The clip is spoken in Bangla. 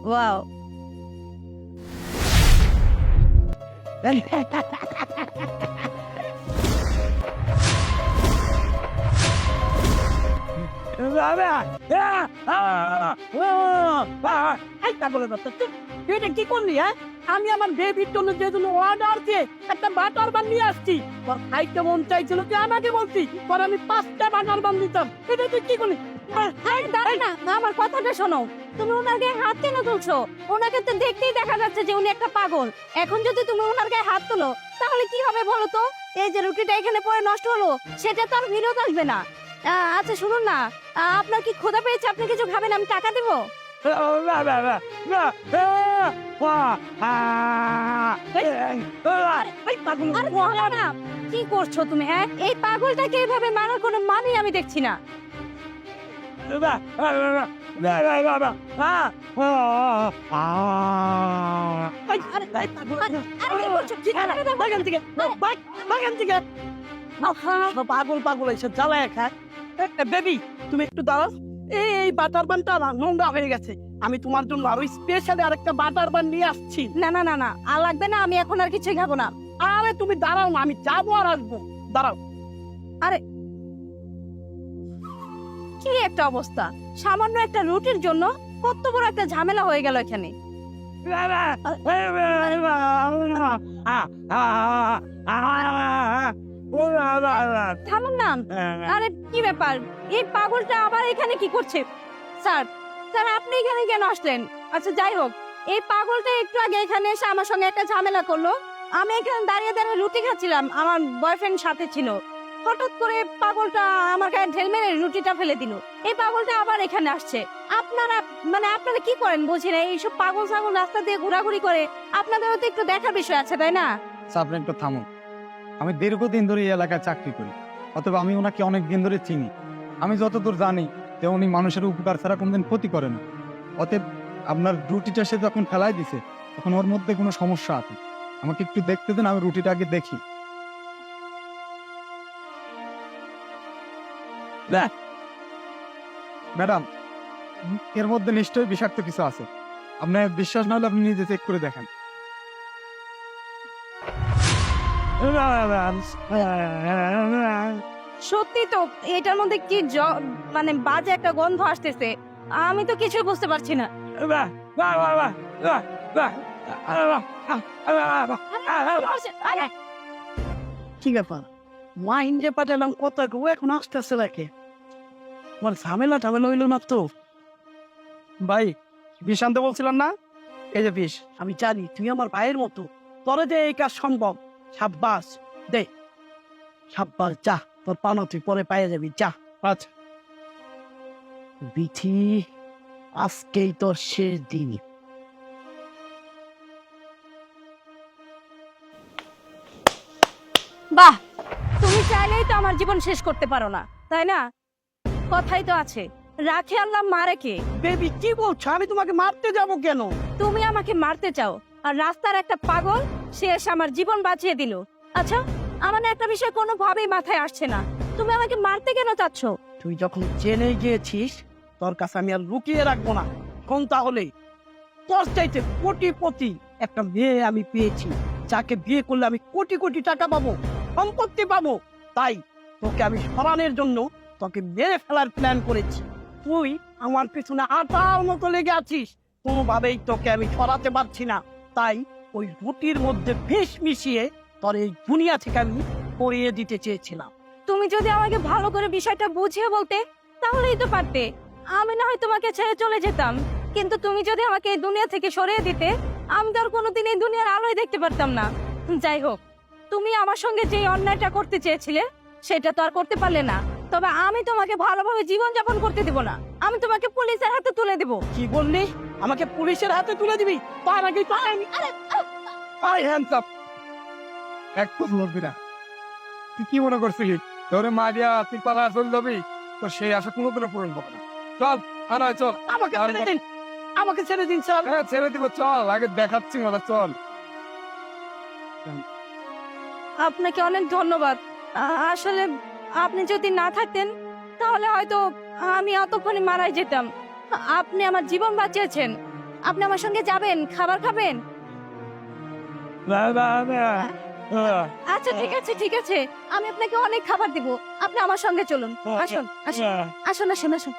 ওয়াও। এটা কি করলি? হ্যাঁ, আমি আমার বেবির জন্য যে জন্য অর্ডার দিয়ে একটা বাটার বান নিয়ে আসছি, তোর খাইতে মন চাইছিল তুই আমাকে বলছি, পর আমি 5টা বাটার বান দিতাম। এটা তুই কি করলি? দাঁড়া না, আমার কথাটা শোনো। তুমি ওনার গায়ে হাত কেন তুলছো? ওনাকে তো দেখতেই দেখা যাচ্ছে যে উনি একটা পাগল। এখন যদি তুমি ওনার গায়ে হাত তোলো তাহলে কি হবে বলো তো? এই যে রুটিটা এখানে পড়ে নষ্ট হলো সেটা তো আর ফেরত আসবে না। আচ্ছা শুনুন না, আপনার কি ক্ষুধা পেয়েছে? আপনি কিছু খাবেন? আমি টাকা দেবো। আরে বলো না, কি করছো তুমি? হ্যাঁ, এই পাগলটাকে এইভাবে মারার কোনো মানেই আমি দেখছি না। পাগল পাগল এসে জ্বালায় খায়। বেবি তুমি একটু দাঁড়াও। এই বাটার বানটা না নোংরা হয়ে গেছে, আমি তোমার জন্য আরো স্পেশালি আরেকটা বাটার বান নিয়ে আসছি। না না না না, আর লাগবে না, আমি এখন আর কিছুই খাবো না। আরে তুমি দাঁড়াও না, আমি যাবো আর আসবো, দাঁড়াও। আরে কি একটা অবস্থা! সামান্য একটা রুটির জন্য কত বড় একটা ঝামেলা হয়ে গেল এখানে। থামুন না। আরে কি ব্যাপার, এই পাগলটা আবার এখানে কি করছে? স্যার স্যার আপনি এখানে কেন আসলেন? আচ্ছা যাই হোক, এই পাগলটা একটু আগে এখানে এসে আমার সঙ্গে একটা ঝামেলা করলো। আমি এখানে দাঁড়িয়ে দাঁড়িয়ে রুটি খাচ্ছিলাম, আমার বয়ফ্রেন্ড সাথে ছিল। হঠাৎ করে পাগলটা আমার গায়ে ঢেল মেরে রুটিটা ফেলে দিল। এই পাগলটা আবার এখানে আসছে। আপনারা আপনারা কি করেন বুঝি না, এইসব পাগল ছাগল রাস্তা দিয়ে ঘোরাঘুরি করে। আপনাদেরও তো একটু দেখার বিষয় আছে তাই না? আপনি একটু থামুন। আমি দীর্ঘদিন ধরে এই এলাকায় চাকরি করি, অথবা আমি ওনাকে অনেক দিন ধরে চিনি। আমি যতদূর জানি যে উনি মানুষের উপকার ছাড়া কোনদিন ক্ষতি করে না। অতএব আপনার রুটিটা সে যখন ফেলাই দিছে তখন ওর মধ্যে কোনো সমস্যা আছে। আমাকে একটু দেখতে দেন, আমি রুটিটা আগে দেখি। ম্যাডাম, এর মধ্যে নিশ্চয়ই বিষাক্ত কিছু আছে। আপনার বিশ্বাস না হলে আপনি নিজে চেক করে দেখেন। সত্যি তো এটার মধ্যে কি মানে বাজে একটা গন্ধ আসতেছে। আমি তো কিছু বুঝতে পারছি না। কি ব্যাপার? মাইন যে পাঠালাম কত এখন আসতেছে নাকি? তোমার ঝামেলা ঝামেলা হইলো না তো? ভাই, বিষ আনতে বলছিলাম না? এই যে বিষ। আমি জানি তুই আমার ভাইয়ের মতো, তোরে যে এই কাজ সম্ভব। সাব্বাস, দে সাব্বাস, যা তোর পানো তুই পরে পাইয়ে যাবি, যা। আচ্ছা। বিথি, আজকেই তোর শেষ দিন। বাহ, তুমি চাইলেই তো আমার জীবন শেষ করতে পারো না তাই না? কথাই তো আছে, রাখে আল্লাহ মারে কে। বেবি কি বলছো? আমি তোমাকে মারতে যাব কেন? তুমি আমাকে মারতে চাও, আর রাস্তার একটা পাগল সে এসে আমার জীবন বাঁচিয়ে দিল। আচ্ছা, আমার না একটা বিষয় কোনোভাবেই মাথায় আসছে না, তুমি আমাকে মারতে কেন চাচ্ছ? তুই যখন জেনে গিয়েছিস তোর কাছে আমি আর লুকিয়ে রাখবো না। কোন তাহলে তোর চাইতে কোটিপতি একটা মেয়ে আমি পেয়েছি, যাকে বিয়ে করলে আমি কোটি কোটি টাকা পাবো, সম্পত্তি পাবো। তাই তোকে আমি সরানোর জন্য তোকে মেরে ফেলার প্ল্যান করেছি। তুই আমার পিছনে আটার মতো লেগে আছিস, কোনোভাবেই তোকে আমি সরাতে পারছি না। তাই ওই রুটির মধ্যে বিষ মিশিয়ে তোর এই দুনিয়া থেকে আমি পড়িয়ে দিতে চেয়েছিলাম। তুমি যদি আমাকে ভালো করে বিষয়টা বুঝিয়ে বলতে তাহলেই তো পারতে। আমি না হয় তোমাকে ছেড়ে চলে যেতাম, কিন্তু তুমি যদি আমাকে এই দুনিয়া থেকে সরিয়ে দিতে আমি তো আর কোনোদিন এই দুনিয়ার আলোয় দেখতে পারতাম না। যাই হোক, তুমি আমার সঙ্গে যে অন্যায়টা করতে চেয়েছিলে সেটা তো আর করতে পারলে না। তবে আমি তোমাকে ভালোভাবে জীবন যাপন করতে দেব না, আমি তোমাকে পুলিশের হাতে তুলে দেব। কি বললি? আমাকে পুলিশের হাতে তুলে দিবি? তার আগে একটু লড়বি না। তুই কি মনে করছিলি তোরে মারিয়া তুই পালা চল যাবি? তো সেই আশা কোনো দিনও পূরণ হবে না। চল, আনাই চল। আমাকে ছেড়ে দিন, আমাকে ছেড়ে দিন স্যার। হ্যাঁ, ছেড়ে দিব, চল। আগে দেখাচ্ছি ওরা, চল। আপনাকে অনেক ধন্যবাদ। আসলে আপনি যদি না থাকতেন তাহলে হয়তো আমি এতক্ষণে মারাই যেতাম। আপনি আমার জীবন বাঁচিয়েছেন, আপনি আমার সঙ্গে যাবেন, খাবার খাবেন? আচ্ছা ঠিক আছে ঠিক আছে, আমি আপনাকে অনেক খাবার দিব, আপনি আমার সঙ্গে চলুন। আসুন আসুন আসুন আসুন আসুন।